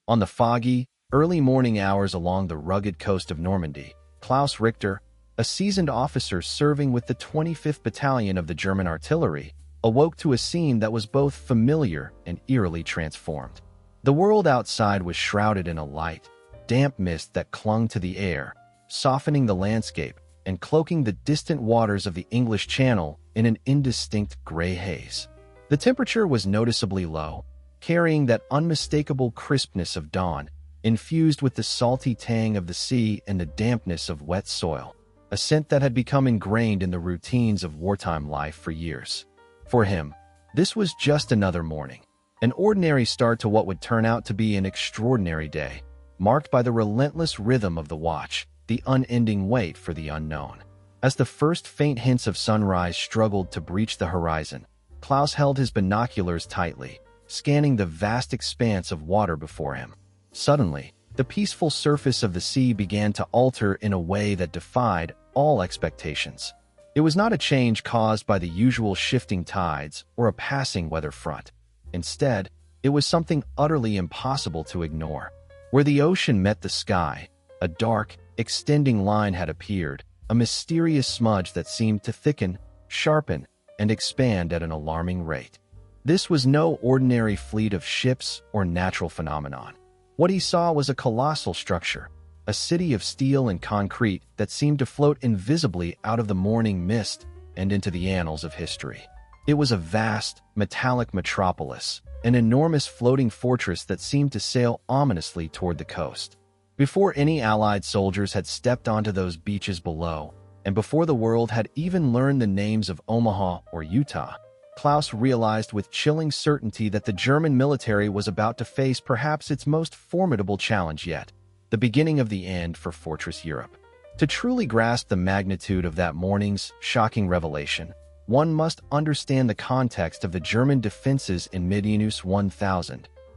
On the foggy, early morning hours along the rugged coast of Normandy, Klaus Richter, a seasoned officer serving with the 25th Battalion of the German Artillery, awoke to a scene that was both familiar and eerily transformed. The world outside was shrouded in a light, damp mist that clung to the air, softening the landscape and cloaking the distant waters of the English Channel in an indistinct gray haze. The temperature was noticeably low, carrying that unmistakable crispness of dawn, infused with the salty tang of the sea and the dampness of wet soil, a scent that had become ingrained in the routines of wartime life for years. For him, this was just another morning, an ordinary start to what would turn out to be an extraordinary day, marked by the relentless rhythm of the watch, the unending wait for the unknown. As the first faint hints of sunrise struggled to breach the horizon, Klaus held his binoculars tightly, scanning the vast expanse of water before him. Suddenly, the peaceful surface of the sea began to alter in a way that defied all expectations. It was not a change caused by the usual shifting tides or a passing weather front. Instead, it was something utterly impossible to ignore. Where the ocean met the sky, a dark, extending line had appeared, a mysterious smudge that seemed to thicken, sharpen, and expand at an alarming rate. This was no ordinary fleet of ships or natural phenomenon. What he saw was a colossal structure, a city of steel and concrete that seemed to float invisibly out of the morning mist and into the annals of history. It was a vast, metallic metropolis, an enormous floating fortress that seemed to sail ominously toward the coast. Before any Allied soldiers had stepped onto those beaches below, and before the world had even learned the names of Omaha or Utah, Klaus realized with chilling certainty that the German military was about to face perhaps its most formidable challenge yet, the beginning of the end for Fortress Europe. To truly grasp the magnitude of that morning's shocking revelation, one must understand the context of the German defenses in mid-January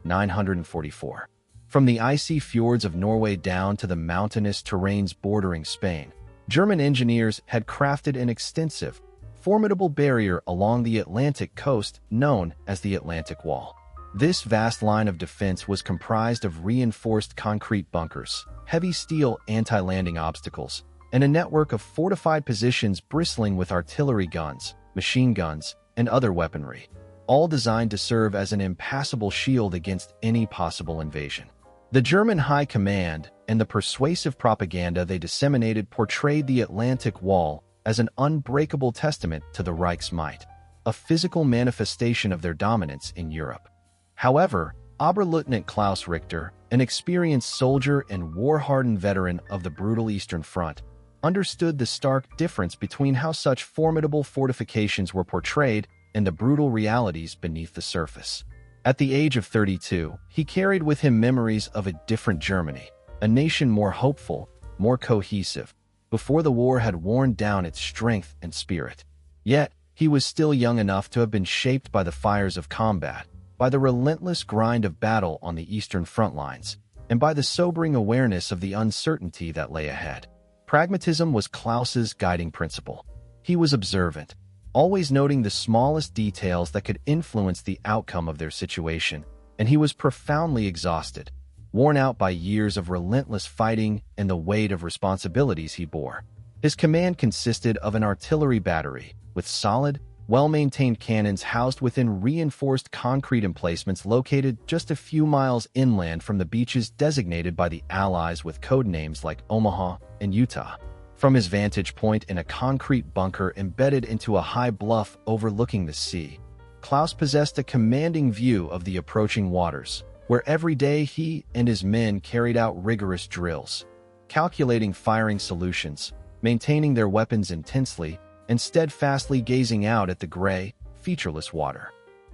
1944. From the icy fjords of Norway down to the mountainous terrains bordering Spain, German engineers had crafted an extensive, formidable barrier along the Atlantic coast known as the Atlantic Wall. This vast line of defense was comprised of reinforced concrete bunkers, heavy steel anti-landing obstacles, and a network of fortified positions bristling with artillery guns, machine guns, and other weaponry, all designed to serve as an impassable shield against any possible invasion. The German High Command and the persuasive propaganda they disseminated portrayed the Atlantic Wall as an unbreakable testament to the Reich's might, a physical manifestation of their dominance in Europe. However, Oberleutnant Klaus Richter, an experienced soldier and war-hardened veteran of the brutal Eastern Front, understood the stark difference between how such formidable fortifications were portrayed and the brutal realities beneath the surface. At the age of 32, he carried with him memories of a different Germany, a nation more hopeful, more cohesive, before the war had worn down its strength and spirit. Yet, he was still young enough to have been shaped by the fires of combat, by the relentless grind of battle on the Eastern front lines, and by the sobering awareness of the uncertainty that lay ahead. Pragmatism was Klaus's guiding principle. He was observant, always noting the smallest details that could influence the outcome of their situation, and he was profoundly exhausted, worn out by years of relentless fighting and the weight of responsibilities he bore. His command consisted of an artillery battery, with solid, well-maintained cannons housed within reinforced concrete emplacements located just a few miles inland from the beaches designated by the Allies with code names like Omaha and Utah. From his vantage point in a concrete bunker embedded into a high bluff overlooking the sea, Klaus possessed a commanding view of the approaching waters, where every day he and his men carried out rigorous drills, calculating firing solutions, maintaining their weapons intensely, and steadfastly gazing out at the gray, featureless water.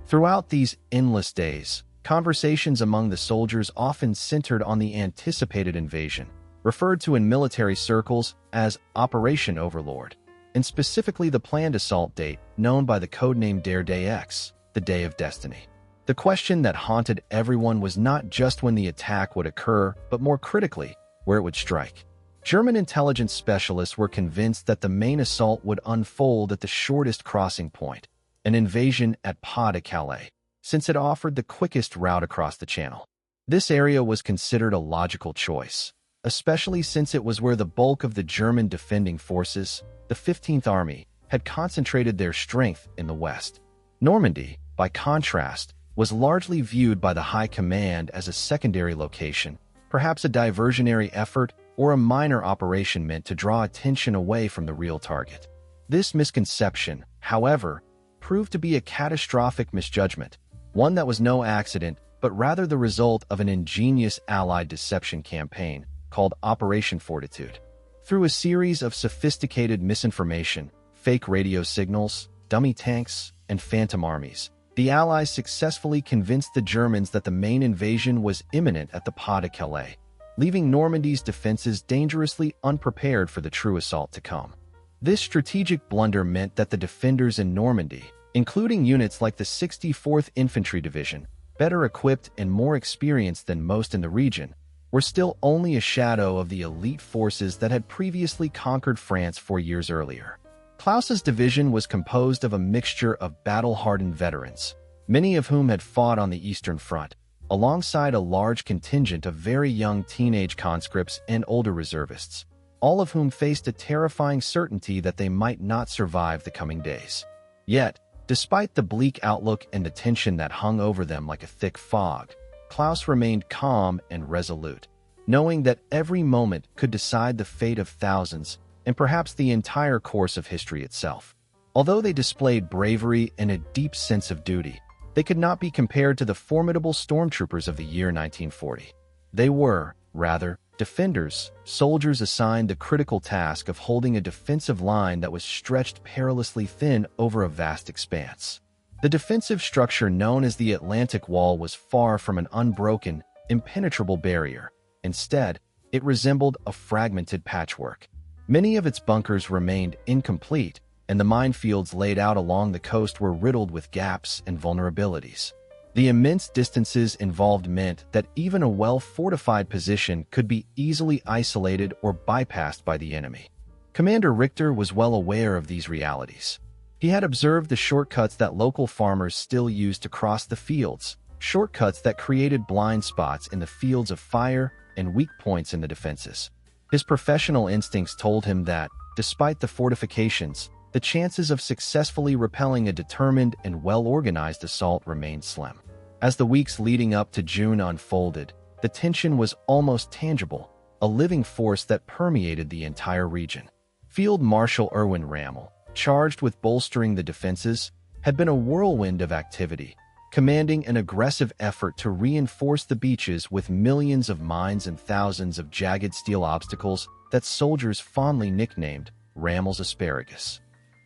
Throughout these endless days, conversations among the soldiers often centered on the anticipated invasion, referred to in military circles as Operation Overlord, and specifically the planned assault date known by the codename Der Day X, the Day of Destiny. The question that haunted everyone was not just when the attack would occur, but more critically, where it would strike. German intelligence specialists were convinced that the main assault would unfold at the shortest crossing point, an invasion at Pas de Calais, since it offered the quickest route across the Channel. This area was considered a logical choice, especially since it was where the bulk of the German defending forces, the 15th Army, had concentrated their strength in the west. Normandy, by contrast, was largely viewed by the High Command as a secondary location, perhaps a diversionary effort or a minor operation meant to draw attention away from the real target. This misconception, however, proved to be a catastrophic misjudgment, one that was no accident, but rather the result of an ingenious Allied deception campaign called Operation Fortitude. Through a series of sophisticated misinformation, fake radio signals, dummy tanks, and phantom armies, the Allies successfully convinced the Germans that the main invasion was imminent at the Pas de Calais, leaving Normandy's defenses dangerously unprepared for the true assault to come. This strategic blunder meant that the defenders in Normandy, including units like the 64th Infantry Division, better equipped and more experienced than most in the region, were still only a shadow of the elite forces that had previously conquered France 4 years earlier. Claus's division was composed of a mixture of battle-hardened veterans, many of whom had fought on the Eastern Front, alongside a large contingent of very young teenage conscripts and older reservists, all of whom faced a terrifying certainty that they might not survive the coming days. Yet, despite the bleak outlook and the tension that hung over them like a thick fog, Claus remained calm and resolute, knowing that every moment could decide the fate of thousands and perhaps the entire course of history itself. Although they displayed bravery and a deep sense of duty, they could not be compared to the formidable stormtroopers of the year 1940. They were, rather, defenders, soldiers assigned the critical task of holding a defensive line that was stretched perilously thin over a vast expanse. The defensive structure known as the Atlantic Wall was far from an unbroken, impenetrable barrier. Instead, it resembled a fragmented patchwork. Many of its bunkers remained incomplete, and the minefields laid out along the coast were riddled with gaps and vulnerabilities. The immense distances involved meant that even a well-fortified position could be easily isolated or bypassed by the enemy. Commander Richter was well aware of these realities. He had observed the shortcuts that local farmers still used to cross the fields, shortcuts that created blind spots in the fields of fire and weak points in the defenses. His professional instincts told him that, despite the fortifications, the chances of successfully repelling a determined and well-organized assault remained slim. As the weeks leading up to June unfolded, the tension was almost tangible, a living force that permeated the entire region. Field Marshal Erwin Rommel, charged with bolstering the defenses, had been a whirlwind of activity, commanding an aggressive effort to reinforce the beaches with millions of mines and thousands of jagged steel obstacles that soldiers fondly nicknamed Rommel's asparagus.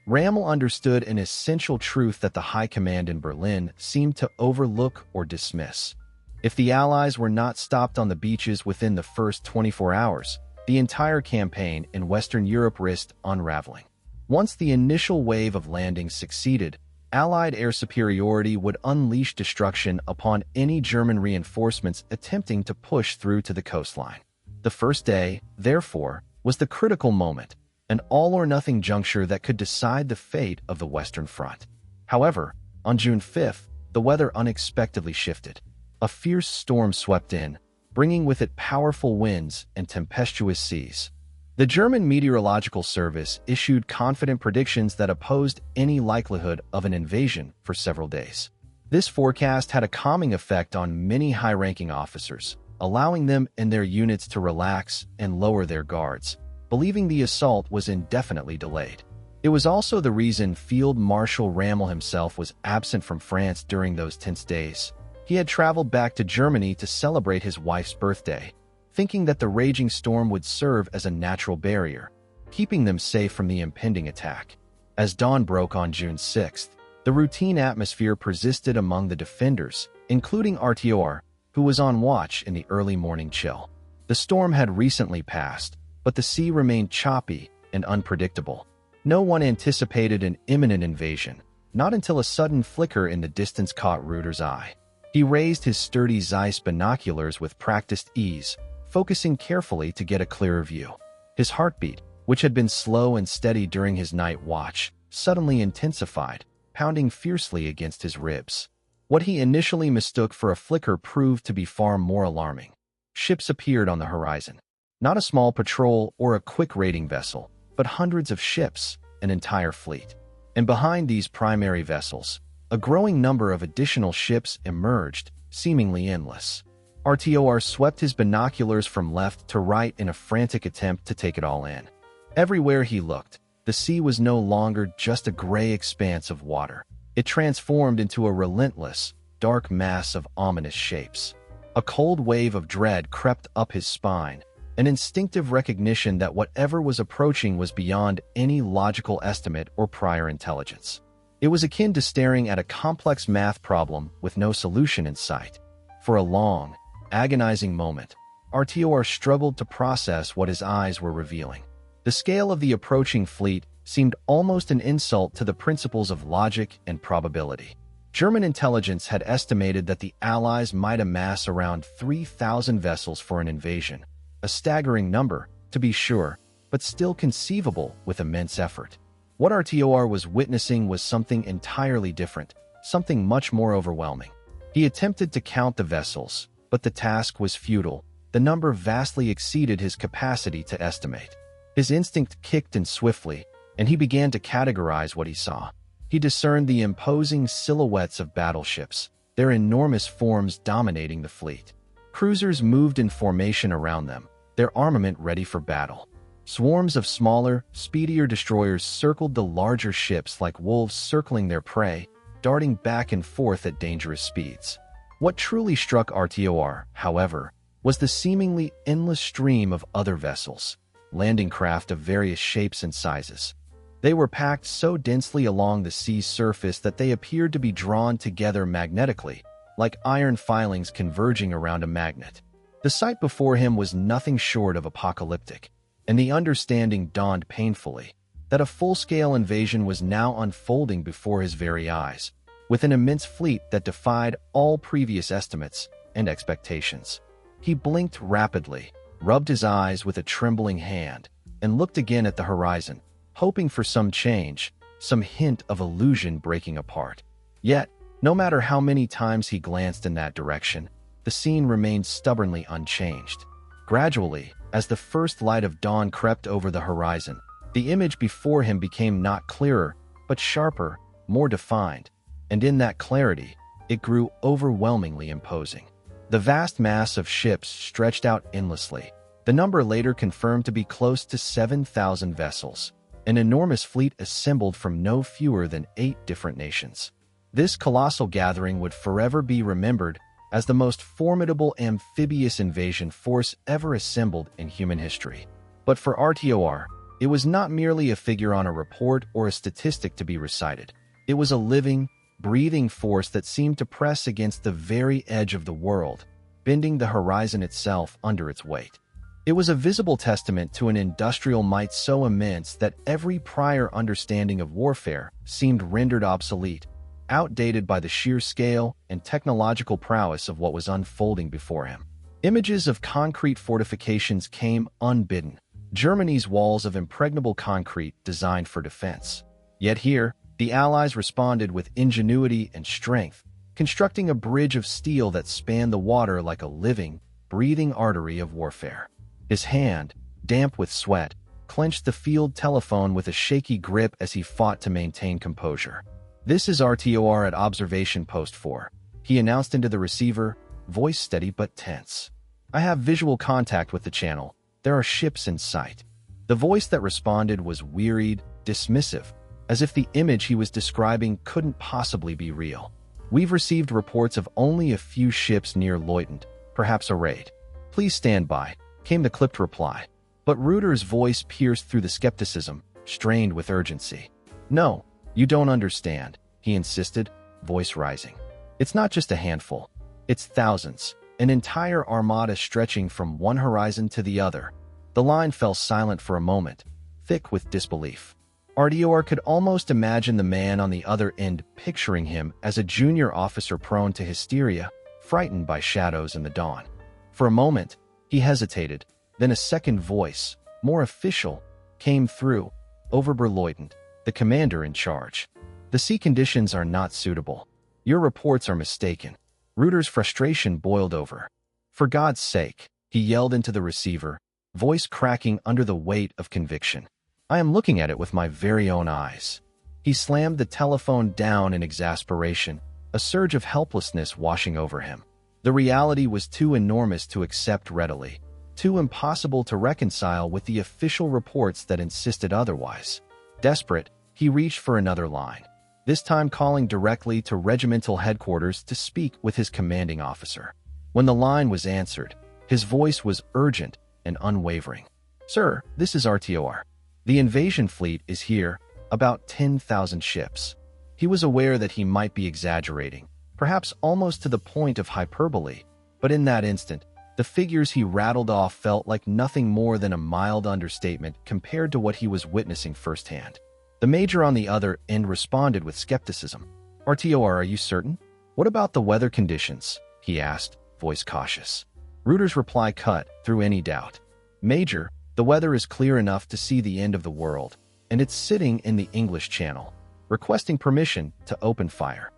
Rommel understood an essential truth that the High Command in Berlin seemed to overlook or dismiss. If the Allies were not stopped on the beaches within the first 24 hours, the entire campaign in Western Europe risked unraveling. Once the initial wave of landings succeeded, Allied air superiority would unleash destruction upon any German reinforcements attempting to push through to the coastline. The first day, therefore, was the critical moment, an all-or-nothing juncture that could decide the fate of the Western Front. However, on June 5th, the weather unexpectedly shifted. A fierce storm swept in, bringing with it powerful winds and tempestuous seas. The German Meteorological Service issued confident predictions that opposed any likelihood of an invasion for several days. This forecast had a calming effect on many high-ranking officers, allowing them and their units to relax and lower their guards, believing the assault was indefinitely delayed. It was also the reason Field Marshal Rommel himself was absent from France during those tense days. He had traveled back to Germany to celebrate his wife's birthday, thinking that the raging storm would serve as a natural barrier, keeping them safe from the impending attack. As dawn broke on June 6th, the routine atmosphere persisted among the defenders, including Artior, who was on watch in the early morning chill. The storm had recently passed, but the sea remained choppy and unpredictable. No one anticipated an imminent invasion, not until a sudden flicker in the distance caught Reuter's eye. He raised his sturdy Zeiss binoculars with practiced ease, focusing carefully to get a clearer view. His heartbeat, which had been slow and steady during his night watch, suddenly intensified, pounding fiercely against his ribs. What he initially mistook for a flicker proved to be far more alarming. Ships appeared on the horizon. Not a small patrol or a quick raiding vessel, but hundreds of ships, an entire fleet. And behind these primary vessels, a growing number of additional ships emerged, seemingly endless. RTOR swept his binoculars from left to right in a frantic attempt to take it all in. Everywhere he looked, the sea was no longer just a gray expanse of water. It transformed into a relentless, dark mass of ominous shapes. A cold wave of dread crept up his spine, an instinctive recognition that whatever was approaching was beyond any logical estimate or prior intelligence. It was akin to staring at a complex math problem with no solution in sight. For a long, agonizing moment, RTOR struggled to process what his eyes were revealing. The scale of the approaching fleet seemed almost an insult to the principles of logic and probability. German intelligence had estimated that the Allies might amass around 3,000 vessels for an invasion, a staggering number, to be sure, but still conceivable with immense effort. What RTOR was witnessing was something entirely different, something much more overwhelming. He attempted to count the vessels, but the task was futile. The number vastly exceeded his capacity to estimate. His instinct kicked in swiftly, and he began to categorize what he saw. He discerned the imposing silhouettes of battleships, their enormous forms dominating the fleet. Cruisers moved in formation around them, their armament ready for battle. Swarms of smaller, speedier destroyers circled the larger ships like wolves circling their prey, darting back and forth at dangerous speeds. What truly struck RTOR, however, was the seemingly endless stream of other vessels, landing craft of various shapes and sizes. They were packed so densely along the sea's surface that they appeared to be drawn together magnetically, like iron filings converging around a magnet. The sight before him was nothing short of apocalyptic, and the understanding dawned painfully that a full-scale invasion was now unfolding before his very eyes, with an immense fleet that defied all previous estimates and expectations. He blinked rapidly, rubbed his eyes with a trembling hand, and looked again at the horizon, hoping for some change, some hint of illusion breaking apart. Yet, no matter how many times he glanced in that direction, the scene remained stubbornly unchanged. Gradually, as the first light of dawn crept over the horizon, the image before him became not clearer, but sharper, more defined, and in that clarity, it grew overwhelmingly imposing. The vast mass of ships stretched out endlessly. The number later confirmed to be close to 7,000 vessels, an enormous fleet assembled from no fewer than 8 different nations. This colossal gathering would forever be remembered as the most formidable amphibious invasion force ever assembled in human history. But for RTOR, it was not merely a figure on a report or a statistic to be recited. It was a living, breathing force that seemed to press against the very edge of the world, bending the horizon itself under its weight. It was a visible testament to an industrial might so immense that every prior understanding of warfare seemed rendered obsolete, outdated by the sheer scale and technological prowess of what was unfolding before him. Images of concrete fortifications came unbidden, Germany's walls of impregnable concrete designed for defense. Yet here, the Allies responded with ingenuity and strength, constructing a bridge of steel that spanned the water like a living, breathing artery of warfare. His hand, damp with sweat, clenched the field telephone with a shaky grip as he fought to maintain composure. "This is RTOR at Observation Post 4, he announced into the receiver, voice steady but tense. "I have visual contact with the channel. There are ships in sight." The voice that responded was wearied, dismissive, as if the image he was describing couldn't possibly be real. "We've received reports of only a few ships near Leutnant, perhaps a raid. Please stand by," came the clipped reply. But Reuter's voice pierced through the skepticism, strained with urgency. "No, you don't understand," he insisted, voice rising. "It's not just a handful. It's thousands, an entire armada stretching from one horizon to the other." The line fell silent for a moment, thick with disbelief. RTOR could almost imagine the man on the other end picturing him as a junior officer prone to hysteria, frightened by shadows in the dawn. For a moment, he hesitated, then a second voice, more official, came through. "Oberberleutnant, the commander in charge. The sea conditions are not suitable. Your reports are mistaken. Reuter's frustration boiled over. For God's sake, he yelled into the receiver, voice cracking under the weight of conviction. I am looking at it with my very own eyes. He slammed the telephone down in exasperation, a surge of helplessness washing over him. The reality was too enormous to accept readily, too impossible to reconcile with the official reports that insisted otherwise. Desperate, he reached for another line, this time calling directly to regimental headquarters to speak with his commanding officer. When the line was answered, his voice was urgent and unwavering. Sir, this is RTOR. The invasion fleet is here, about 10,000 ships. He was aware that he might be exaggerating, perhaps almost to the point of hyperbole, but in that instant, the figures he rattled off felt like nothing more than a mild understatement compared to what he was witnessing firsthand. The major on the other end responded with skepticism. RTOR, are you certain? What about the weather conditions? He asked, voice cautious. Reuter's reply cut through any doubt. Major, the weather is clear enough to see the end of the world, and it's sitting in the English Channel, requesting permission to open fire.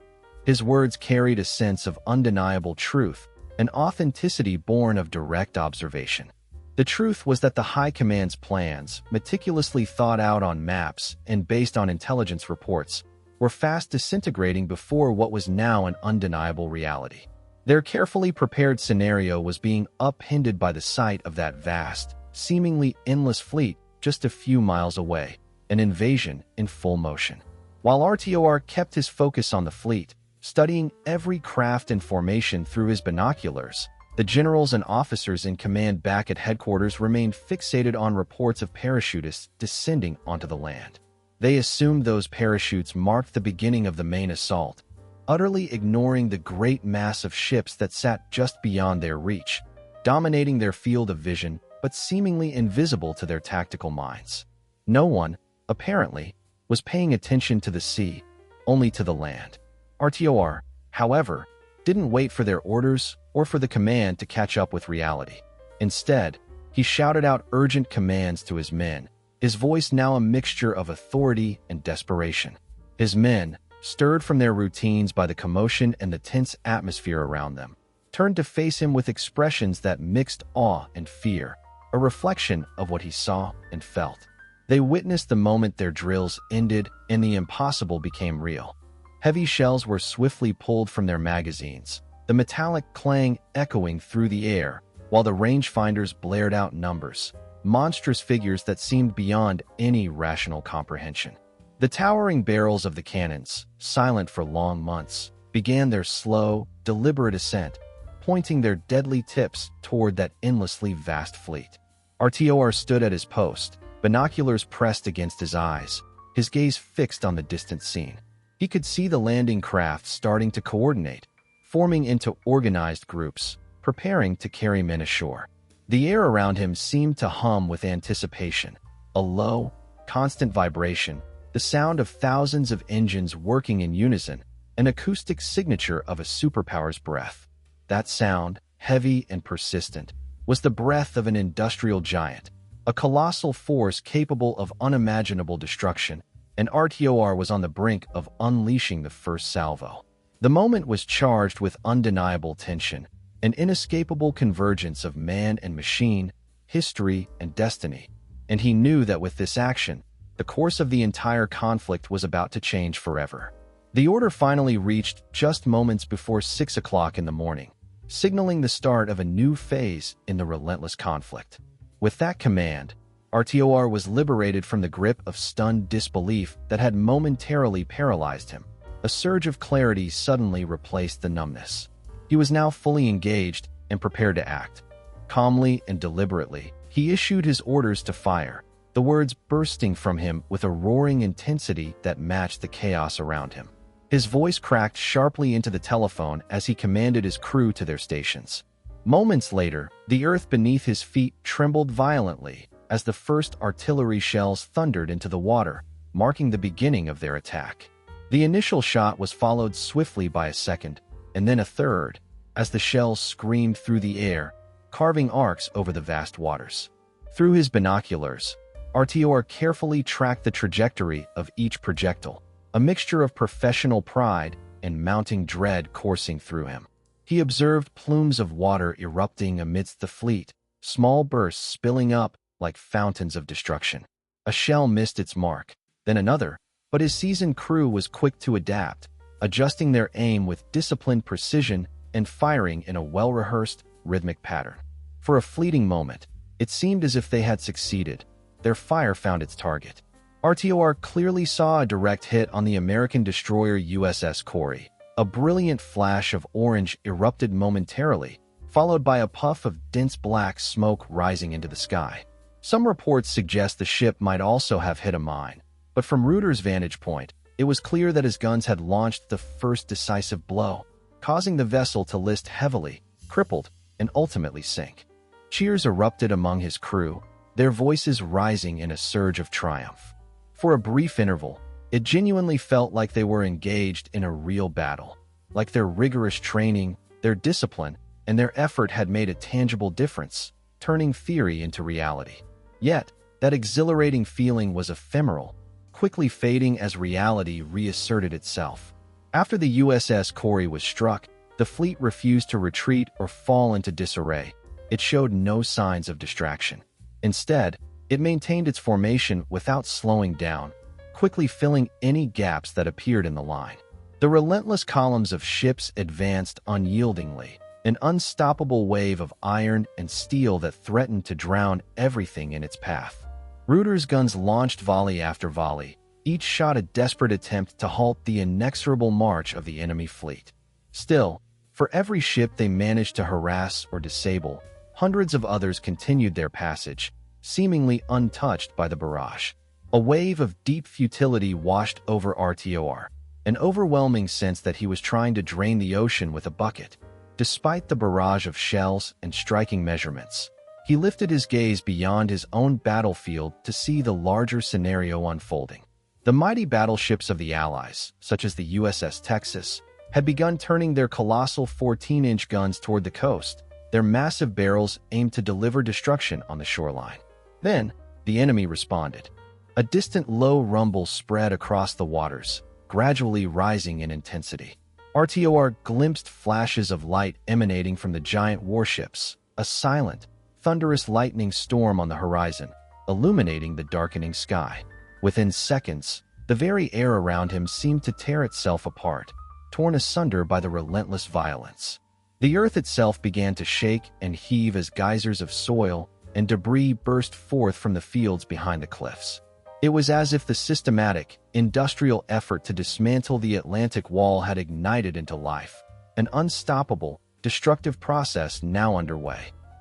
His words carried a sense of undeniable truth, an authenticity born of direct observation. The truth was that the High Command's plans, meticulously thought out on maps and based on intelligence reports, were fast disintegrating before what was now an undeniable reality. Their carefully prepared scenario was being upended by the sight of that vast, seemingly endless fleet just a few miles away, an invasion in full motion. While RTOR kept his focus on the fleet, studying every craft and formation through his binoculars, the generals and officers in command back at headquarters remained fixated on reports of parachutists descending onto the land. They assumed those parachutes marked the beginning of the main assault, utterly ignoring the great mass of ships that sat just beyond their reach, dominating their field of vision but seemingly invisible to their tactical minds. No one, apparently, was paying attention to the sea, only to the land. RTOR, however, didn't wait for their orders or for the command to catch up with reality. Instead, he shouted out urgent commands to his men, his voice now a mixture of authority and desperation. His men, stirred from their routines by the commotion and the tense atmosphere around them, turned to face him with expressions that mixed awe and fear, a reflection of what he saw and felt. They witnessed the moment their drills ended and the impossible became real. Heavy shells were swiftly pulled from their magazines, the metallic clang echoing through the air, while the rangefinders blared out numbers, monstrous figures that seemed beyond any rational comprehension. The towering barrels of the cannons, silent for long months, began their slow, deliberate ascent, pointing their deadly tips toward that endlessly vast fleet. RTOR stood at his post, binoculars pressed against his eyes, his gaze fixed on the distant scene. He could see the landing craft starting to coordinate, forming into organized groups, preparing to carry men ashore. The air around him seemed to hum with anticipation, a low, constant vibration, the sound of thousands of engines working in unison, an acoustic signature of a superpower's breath. That sound, heavy and persistent, was the breath of an industrial giant, a colossal force capable of unimaginable destruction, and RTOR was on the brink of unleashing the first salvo. The moment was charged with undeniable tension, an inescapable convergence of man and machine, history and destiny, and he knew that with this action, the course of the entire conflict was about to change forever. The order finally reached just moments before 6 o'clock in the morning, signaling the start of a new phase in the relentless conflict. With that command, RTOR was liberated from the grip of stunned disbelief that had momentarily paralyzed him. A surge of clarity suddenly replaced the numbness. He was now fully engaged and prepared to act. Calmly and deliberately, he issued his orders to fire, the words bursting from him with a roaring intensity that matched the chaos around him. His voice cracked sharply into the telephone as he commanded his crew to their stations. Moments later, the earth beneath his feet trembled violently as the first artillery shells thundered into the water, marking the beginning of their attack. The initial shot was followed swiftly by a second, and then a third, as the shells screamed through the air, carving arcs over the vast waters. Through his binoculars, RTOR carefully tracked the trajectory of each projectile, a mixture of professional pride and mounting dread coursing through him. He observed plumes of water erupting amidst the fleet, small bursts spilling up like fountains of destruction. A shell missed its mark, then another, but his seasoned crew was quick to adapt, adjusting their aim with disciplined precision and firing in a well-rehearsed, rhythmic pattern. For a fleeting moment, it seemed as if they had succeeded. Their fire found its target. RTOR clearly saw a direct hit on the American destroyer USS Corey. A brilliant flash of orange erupted momentarily, followed by a puff of dense black smoke rising into the sky. Some reports suggest the ship might also have hit a mine, but from Reuter's vantage point, it was clear that his guns had launched the first decisive blow, causing the vessel to list heavily, crippled, and ultimately sink. Cheers erupted among his crew, their voices rising in a surge of triumph. For a brief interval, it genuinely felt like they were engaged in a real battle, like their rigorous training, their discipline, and their effort had made a tangible difference, turning theory into reality. Yet, that exhilarating feeling was ephemeral, quickly fading as reality reasserted itself. After the USS Corey was struck, the fleet refused to retreat or fall into disarray. It showed no signs of distraction. Instead, it maintained its formation without slowing down, quickly filling any gaps that appeared in the line. The relentless columns of ships advanced unyieldingly, an unstoppable wave of iron and steel that threatened to drown everything in its path. Reuter's guns launched volley after volley, each shot a desperate attempt to halt the inexorable march of the enemy fleet. Still, for every ship they managed to harass or disable, hundreds of others continued their passage, seemingly untouched by the barrage. A wave of deep futility washed over RTOR, an overwhelming sense that he was trying to drain the ocean with a bucket. Despite the barrage of shells and striking measurements, he lifted his gaze beyond his own battlefield to see the larger scenario unfolding. The mighty battleships of the Allies, such as the USS Texas, had begun turning their colossal 14-inch guns toward the coast, their massive barrels aimed to deliver destruction on the shoreline. Then, the enemy responded. A distant low rumble spread across the waters, gradually rising in intensity. RTOR glimpsed flashes of light emanating from the giant warships, a silent, thunderous lightning storm on the horizon, illuminating the darkening sky. Within seconds, the very air around him seemed to tear itself apart, torn asunder by the relentless violence. The earth itself began to shake and heave as geysers of soil and debris burst forth from the fields behind the cliffs. It was as if the systematic, industrial effort to dismantle the Atlantic Wall had ignited into life, an unstoppable, destructive process now underway.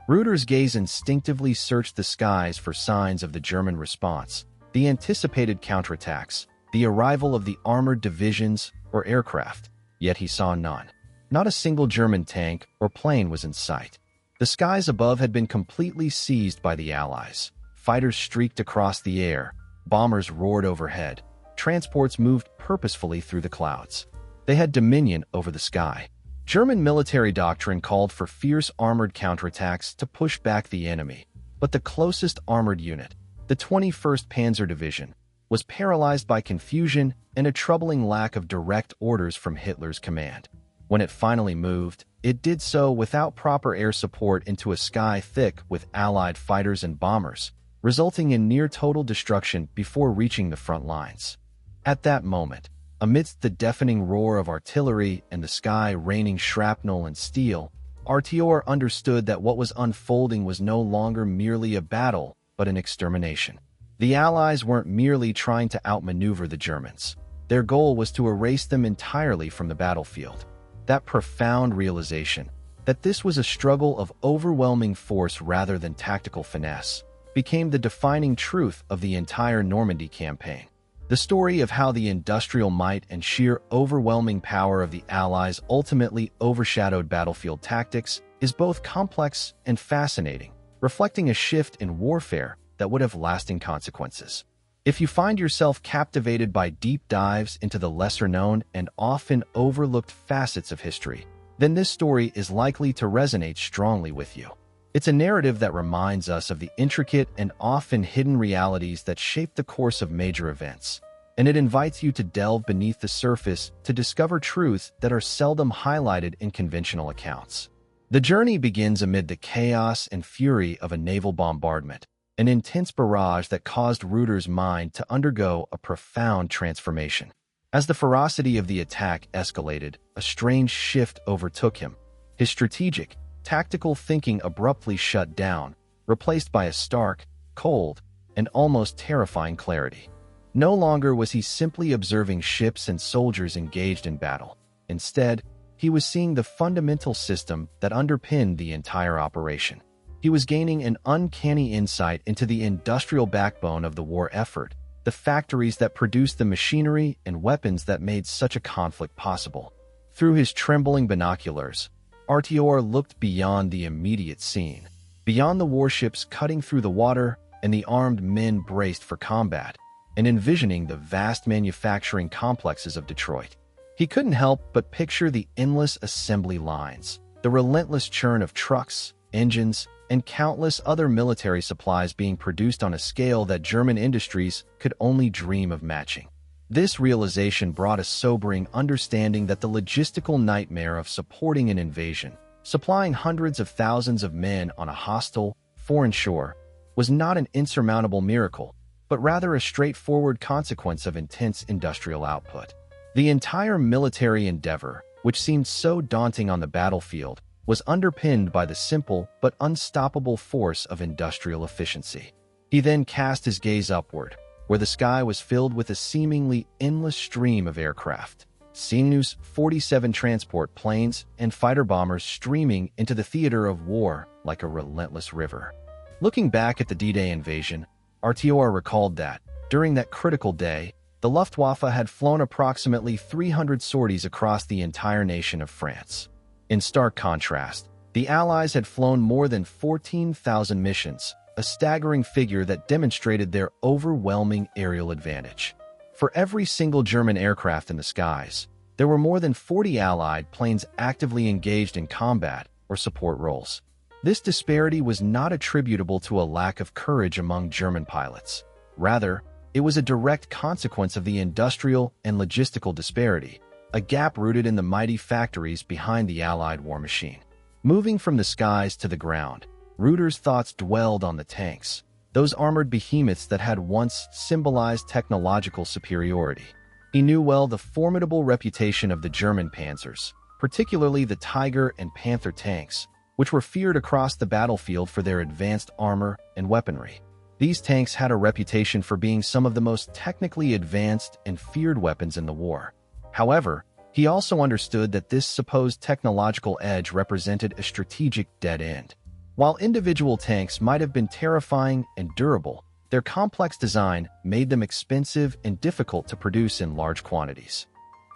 Reuter's gaze instinctively searched the skies for signs of the German response, the anticipated counterattacks, the arrival of the armored divisions or aircraft, yet he saw none. Not a single German tank or plane was in sight. The skies above had been completely seized by the Allies. Fighters streaked across the air, bombers roared overhead, transports moved purposefully through the clouds. They had dominion over the sky. German military doctrine called for fierce armored counterattacks to push back the enemy, but the closest armored unit, the 21st Panzer Division, was paralyzed by confusion and a troubling lack of direct orders from Hitler's command. When it finally moved, it did so without proper air support into a sky thick with Allied fighters and bombers, resulting in near-total destruction before reaching the front lines. At that moment, amidst the deafening roar of artillery and the sky raining shrapnel and steel, RTOR understood that what was unfolding was no longer merely a battle, but an extermination. The Allies weren't merely trying to outmaneuver the Germans. Their goal was to erase them entirely from the battlefield. That profound realization, that this was a struggle of overwhelming force rather than tactical finesse, became the defining truth of the entire Normandy campaign. The story of how the industrial might and sheer overwhelming power of the Allies ultimately overshadowed battlefield tactics is both complex and fascinating, reflecting a shift in warfare that would have lasting consequences. If you find yourself captivated by deep dives into the lesser-known and often overlooked facets of history, then this story is likely to resonate strongly with you. It's a narrative that reminds us of the intricate and often hidden realities that shape the course of major events, and it invites you to delve beneath the surface to discover truths that are seldom highlighted in conventional accounts. The journey begins amid the chaos and fury of a naval bombardment, an intense barrage that caused Reuter's mind to undergo a profound transformation. As the ferocity of the attack escalated, a strange shift overtook him. His strategic, tactical thinking abruptly shut down, replaced by a stark, cold, and almost terrifying clarity. No longer was he simply observing ships and soldiers engaged in battle. Instead, he was seeing the fundamental system that underpinned the entire operation. He was gaining an uncanny insight into the industrial backbone of the war effort, the factories that produced the machinery and weapons that made such a conflict possible. Through his trembling binoculars, Artior looked beyond the immediate scene, beyond the warships cutting through the water and the armed men braced for combat, and envisioning the vast manufacturing complexes of Detroit. He couldn't help but picture the endless assembly lines, the relentless churn of trucks, engines, and countless other military supplies being produced on a scale that German industries could only dream of matching. This realization brought a sobering understanding that the logistical nightmare of supporting an invasion, supplying hundreds of thousands of men on a hostile, foreign shore, was not an insurmountable miracle, but rather a straightforward consequence of intense industrial output. The entire military endeavor, which seemed so daunting on the battlefield, was underpinned by the simple but unstoppable force of industrial efficiency. He then cast his gaze upward, where the sky was filled with a seemingly endless stream of aircraft. Sinus 47 transport planes and fighter bombers streaming into the theater of war like a relentless river. Looking back at the D-Day invasion, Artior recalled that, during that critical day, the Luftwaffe had flown approximately 300 sorties across the entire nation of France. In stark contrast, the Allies had flown more than 14,000 missions, a staggering figure that demonstrated their overwhelming aerial advantage. For every single German aircraft in the skies, there were more than 40 Allied planes actively engaged in combat or support roles. This disparity was not attributable to a lack of courage among German pilots. Rather, it was a direct consequence of the industrial and logistical disparity, a gap rooted in the mighty factories behind the Allied war machine. Moving from the skies to the ground, Reuter's thoughts dwelled on the tanks, those armored behemoths that had once symbolized technological superiority. He knew well the formidable reputation of the German panzers, particularly the Tiger and Panther tanks, which were feared across the battlefield for their advanced armor and weaponry. These tanks had a reputation for being some of the most technically advanced and feared weapons in the war. However, he also understood that this supposed technological edge represented a strategic dead end. While individual tanks might have been terrifying and durable, their complex design made them expensive and difficult to produce in large quantities.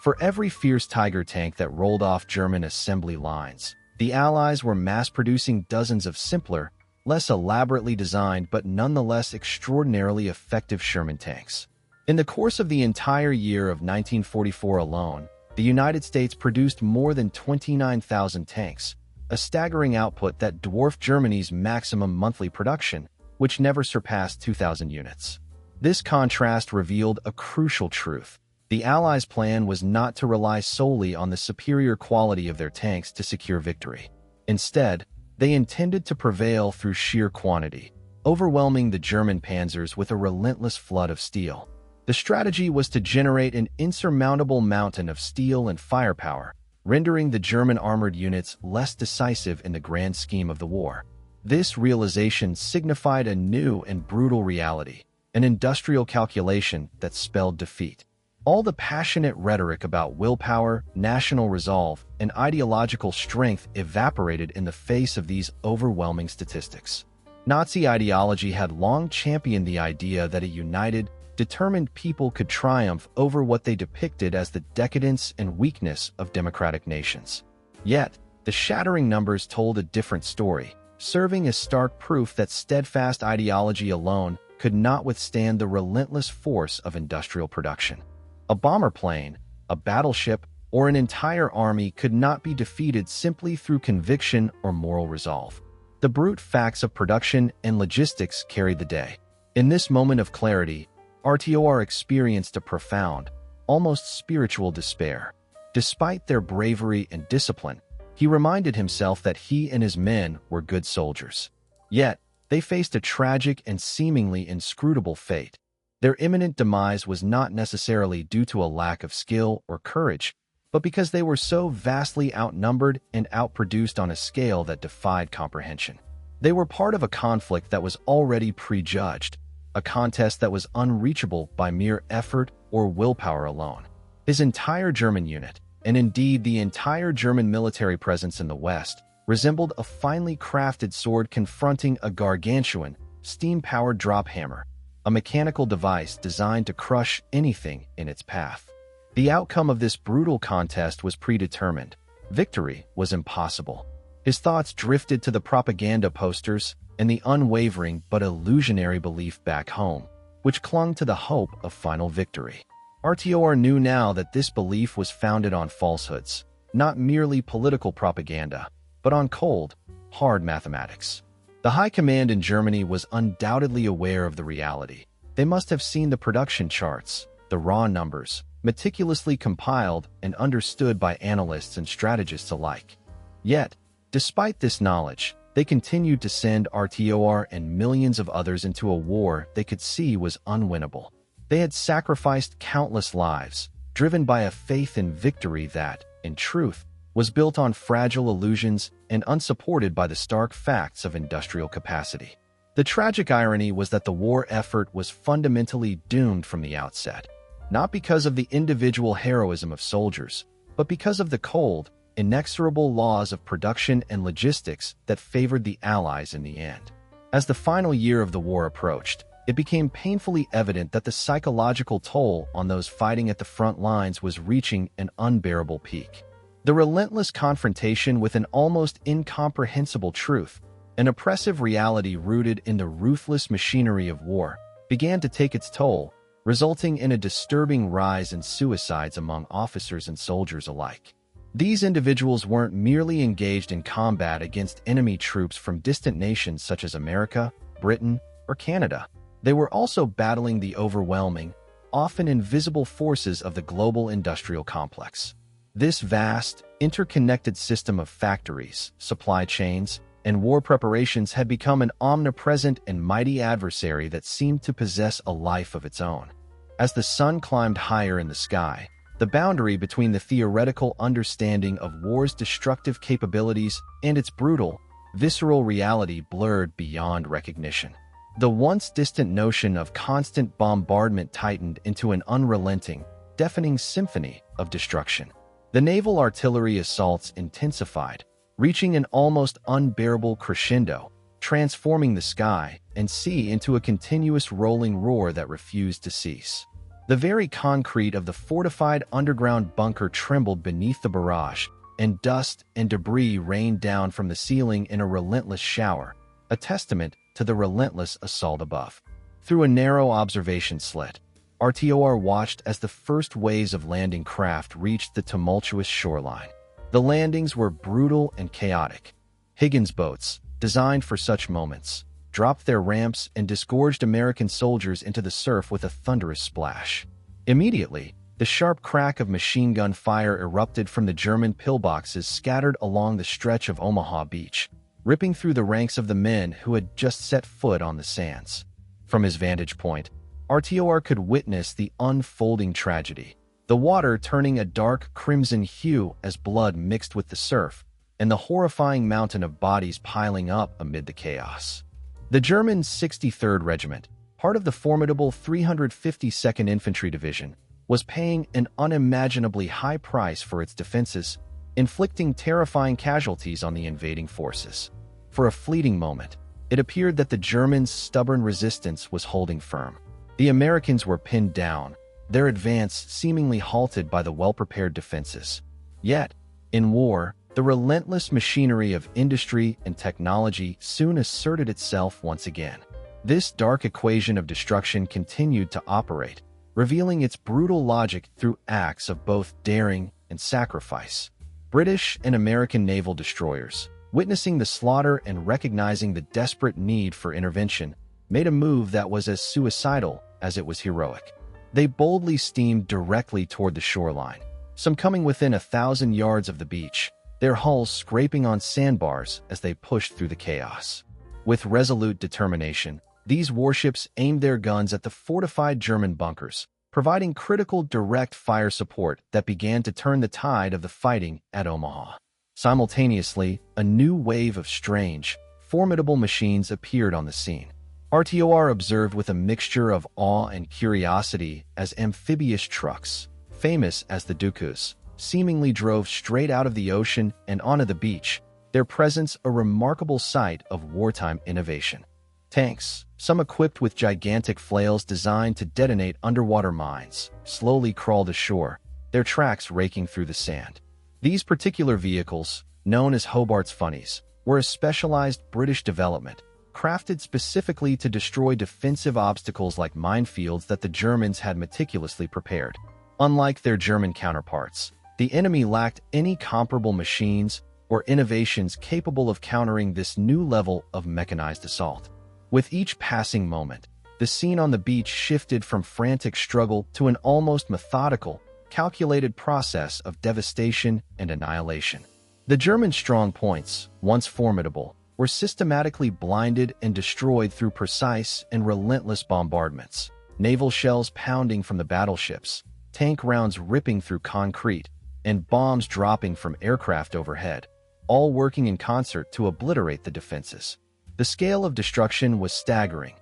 For every fierce Tiger tank that rolled off German assembly lines, the Allies were mass-producing dozens of simpler, less elaborately designed but nonetheless extraordinarily effective Sherman tanks. In the course of the entire year of 1944 alone, the United States produced more than 29,000 tanks, a staggering output that dwarfed Germany's maximum monthly production, which never surpassed 2,000 units. This contrast revealed a crucial truth. The Allies' plan was not to rely solely on the superior quality of their tanks to secure victory. Instead, they intended to prevail through sheer quantity, overwhelming the German panzers with a relentless flood of steel. The strategy was to generate an insurmountable mountain of steel and firepower, rendering the German armored units less decisive in the grand scheme of the war. This realization signified a new and brutal reality, an industrial calculation that spelled defeat. All the passionate rhetoric about willpower, national resolve, and ideological strength evaporated in the face of these overwhelming statistics. Nazi ideology had long championed the idea that a united, determined people could triumph over what they depicted as the decadence and weakness of democratic nations. Yet, the shattering numbers told a different story, serving as stark proof that steadfast ideology alone could not withstand the relentless force of industrial production. A bomber plane, a battleship, or an entire army could not be defeated simply through conviction or moral resolve. The brute facts of production and logistics carried the day. In this moment of clarity, RTOR experienced a profound, almost spiritual despair. Despite their bravery and discipline, he reminded himself that he and his men were good soldiers. Yet, they faced a tragic and seemingly inscrutable fate. Their imminent demise was not necessarily due to a lack of skill or courage, but because they were so vastly outnumbered and outproduced on a scale that defied comprehension. They were part of a conflict that was already prejudged, a contest that was unreachable by mere effort or willpower alone. His entire German unit, and indeed the entire German military presence in the West, resembled a finely crafted sword confronting a gargantuan, steam-powered drop hammer, a mechanical device designed to crush anything in its path. The outcome of this brutal contest was predetermined. Victory was impossible. His thoughts drifted to the propaganda posters and the unwavering but illusionary belief back home, which clung to the hope of final victory. RTOR knew now that this belief was founded on falsehoods, not merely political propaganda, but on cold, hard mathematics. The high command in Germany was undoubtedly aware of the reality. They must have seen the production charts, the raw numbers, meticulously compiled and understood by analysts and strategists alike. Yet, despite this knowledge, they continued to send RTOR and millions of others into a war they could see was unwinnable. They had sacrificed countless lives, driven by a faith in victory that, in truth, was built on fragile illusions and unsupported by the stark facts of industrial capacity. The tragic irony was that the war effort was fundamentally doomed from the outset, not because of the individual heroism of soldiers, but because of the cold, inexorable laws of production and logistics that favored the Allies in the end. As the final year of the war approached, it became painfully evident that the psychological toll on those fighting at the front lines was reaching an unbearable peak. The relentless confrontation with an almost incomprehensible truth, an oppressive reality rooted in the ruthless machinery of war, began to take its toll, resulting in a disturbing rise in suicides among officers and soldiers alike. These individuals weren't merely engaged in combat against enemy troops from distant nations such as America, Britain, or Canada. They were also battling the overwhelming, often invisible forces of the global industrial complex. This vast, interconnected system of factories, supply chains, and war preparations had become an omnipresent and mighty adversary that seemed to possess a life of its own. As the sun climbed higher in the sky, the boundary between the theoretical understanding of war's destructive capabilities and its brutal, visceral reality blurred beyond recognition. The once distant notion of constant bombardment tightened into an unrelenting, deafening symphony of destruction. The naval artillery assaults intensified, reaching an almost unbearable crescendo, transforming the sky and sea into a continuous rolling roar that refused to cease. The very concrete of the fortified underground bunker trembled beneath the barrage, and dust and debris rained down from the ceiling in a relentless shower, a testament to the relentless assault above. Through a narrow observation slit, RTOR watched as the first waves of landing craft reached the tumultuous shoreline. The landings were brutal and chaotic. Higgins boats, designed for such moments, dropped their ramps and disgorged American soldiers into the surf with a thunderous splash. Immediately, the sharp crack of machine gun fire erupted from the German pillboxes scattered along the stretch of Omaha Beach, ripping through the ranks of the men who had just set foot on the sands. From his vantage point, RTOR could witness the unfolding tragedy, the water turning a dark crimson hue as blood mixed with the surf, and the horrifying mountain of bodies piling up amid the chaos. The German 63rd Regiment, part of the formidable 352nd Infantry Division, was paying an unimaginably high price for its defenses, inflicting terrifying casualties on the invading forces. For a fleeting moment, it appeared that the Germans' stubborn resistance was holding firm. The Americans were pinned down, their advance seemingly halted by the well-prepared defenses. Yet, in war, the relentless machinery of industry and technology soon asserted itself once again. This dark equation of destruction continued to operate, revealing its brutal logic through acts of both daring and sacrifice. British and American naval destroyers, witnessing the slaughter and recognizing the desperate need for intervention, made a move that was as suicidal as it was heroic. They boldly steamed directly toward the shoreline, some coming within 1,000 yards of the beach, their hulls scraping on sandbars as they pushed through the chaos. With resolute determination, these warships aimed their guns at the fortified German bunkers, providing critical direct fire support that began to turn the tide of the fighting at Omaha. Simultaneously, a new wave of strange, formidable machines appeared on the scene. RTOR observed with a mixture of awe and curiosity as amphibious trucks, famous as the Dukus, seemingly drove straight out of the ocean and onto the beach, their presence a remarkable sight of wartime innovation. Tanks, some equipped with gigantic flails designed to detonate underwater mines, slowly crawled ashore, their tracks raking through the sand. These particular vehicles, known as Hobart's Funnies, were a specialized British development, crafted specifically to destroy defensive obstacles like minefields that the Germans had meticulously prepared. Unlike their German counterparts, the enemy lacked any comparable machines or innovations capable of countering this new level of mechanized assault. With each passing moment, the scene on the beach shifted from frantic struggle to an almost methodical, calculated process of devastation and annihilation. The German strong points, once formidable, were systematically blinded and destroyed through precise and relentless bombardments, naval shells pounding from the battleships, tank rounds ripping through concrete, and bombs dropping from aircraft overhead, all working in concert to obliterate the defenses. The scale of destruction was staggering.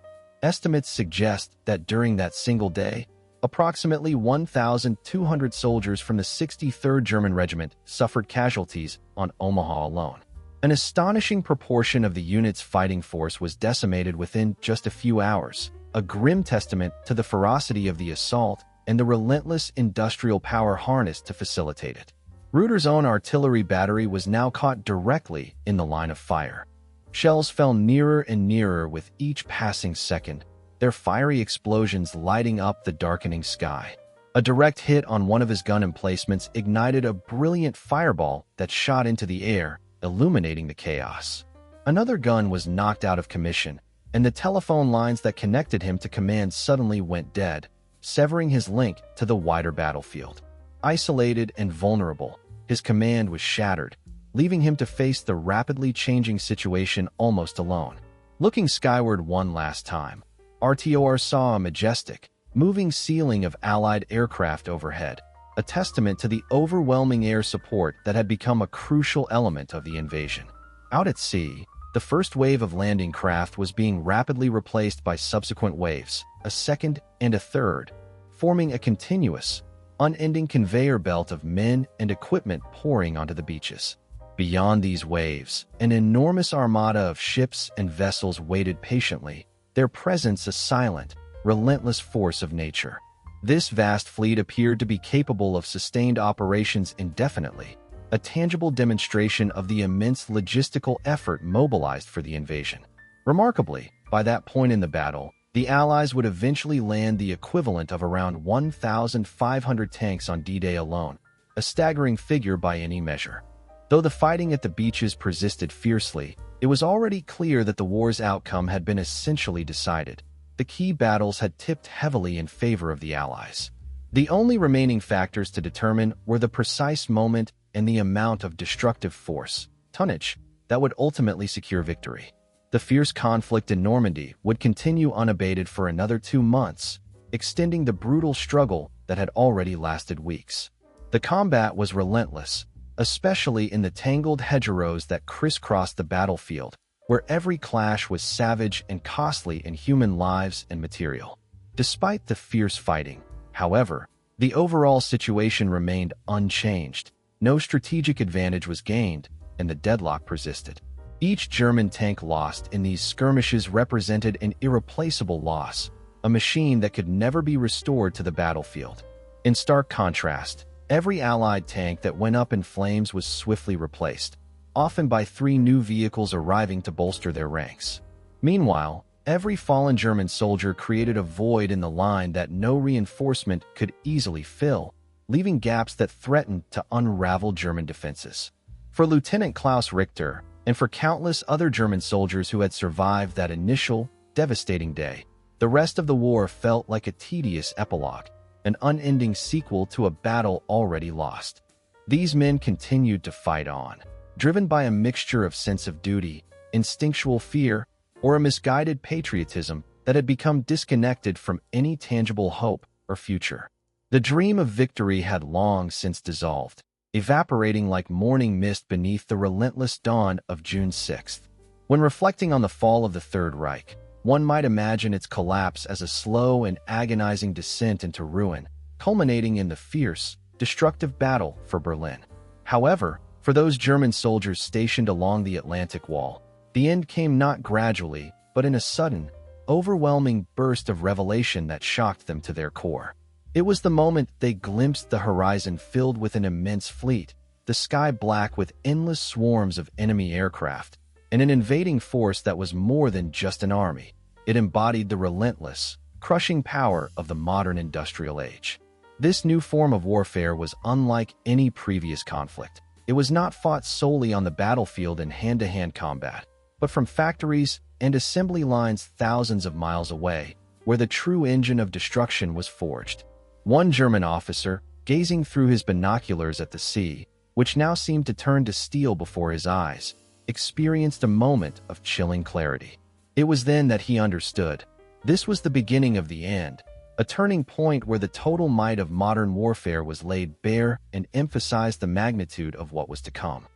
Estimates suggest that during that single day, approximately 1,200 soldiers from the 63rd German Regiment suffered casualties on Omaha alone. An astonishing proportion of the unit's fighting force was decimated within just a few hours, a grim testament to the ferocity of the assault and the relentless industrial power harnessed to facilitate it. Reuter's own artillery battery was now caught directly in the line of fire. Shells fell nearer and nearer with each passing second, their fiery explosions lighting up the darkening sky. A direct hit on one of his gun emplacements ignited a brilliant fireball that shot into the air, illuminating the chaos. Another gun was knocked out of commission, and the telephone lines that connected him to command suddenly went dead, severing his link to the wider battlefield. Isolated and vulnerable, his command was shattered, leaving him to face the rapidly changing situation almost alone. Looking skyward one last time, RTOR saw a majestic, moving ceiling of Allied aircraft overhead, a testament to the overwhelming air support that had become a crucial element of the invasion. Out at sea, the first wave of landing craft was being rapidly replaced by subsequent waves, a second and a third, forming a continuous, unending conveyor belt of men and equipment pouring onto the beaches. Beyond these waves, an enormous armada of ships and vessels waited patiently, their presence a silent, relentless force of nature. This vast fleet appeared to be capable of sustained operations indefinitely, a tangible demonstration of the immense logistical effort mobilized for the invasion. Remarkably, by that point in the battle, the Allies would eventually land the equivalent of around 1,500 tanks on D-Day alone, a staggering figure by any measure. Though the fighting at the beaches persisted fiercely, it was already clear that the war's outcome had been essentially decided. The key battles had tipped heavily in favor of the Allies. The only remaining factors to determine were the precise moment and the amount of destructive force, tonnage, that would ultimately secure victory. The fierce conflict in Normandy would continue unabated for another 2 months, extending the brutal struggle that had already lasted weeks. The combat was relentless, especially in the tangled hedgerows that crisscrossed the battlefield, where every clash was savage and costly in human lives and material. Despite the fierce fighting, however, the overall situation remained unchanged. No strategic advantage was gained, and the deadlock persisted. Each German tank lost in these skirmishes represented an irreplaceable loss, a machine that could never be restored to the battlefield. In stark contrast, every Allied tank that went up in flames was swiftly replaced, often by 3 new vehicles arriving to bolster their ranks. Meanwhile, every fallen German soldier created a void in the line that no reinforcement could easily fill, leaving gaps that threatened to unravel German defenses. For Lieutenant Klaus Richter, and for countless other German soldiers who had survived that initial, devastating day, The rest of the war felt like a tedious epilogue, an unending sequel to a battle already lost. These men continued to fight on, driven by a mixture of sense of duty, instinctual fear, or a misguided patriotism that had become disconnected from any tangible hope or future. The dream of victory had long since dissolved, evaporating like morning mist beneath the relentless dawn of June 6th. When reflecting on the fall of the Third Reich, one might imagine its collapse as a slow and agonizing descent into ruin, culminating in the fierce, destructive battle for Berlin. However, for those German soldiers stationed along the Atlantic Wall, the end came not gradually, but in a sudden, overwhelming burst of revelation that shocked them to their core. It was the moment they glimpsed the horizon filled with an immense fleet, the sky black with endless swarms of enemy aircraft, and an invading force that was more than just an army. It embodied the relentless, crushing power of the modern industrial age. This new form of warfare was unlike any previous conflict. It was not fought solely on the battlefield in hand-to-hand combat, but from factories and assembly lines thousands of miles away, where the true engine of destruction was forged. One German officer, gazing through his binoculars at the sea, which now seemed to turn to steel before his eyes, experienced a moment of chilling clarity. It was then that he understood. This was the beginning of the end, a turning point where the total might of modern warfare was laid bare and emphasized the magnitude of what was to come.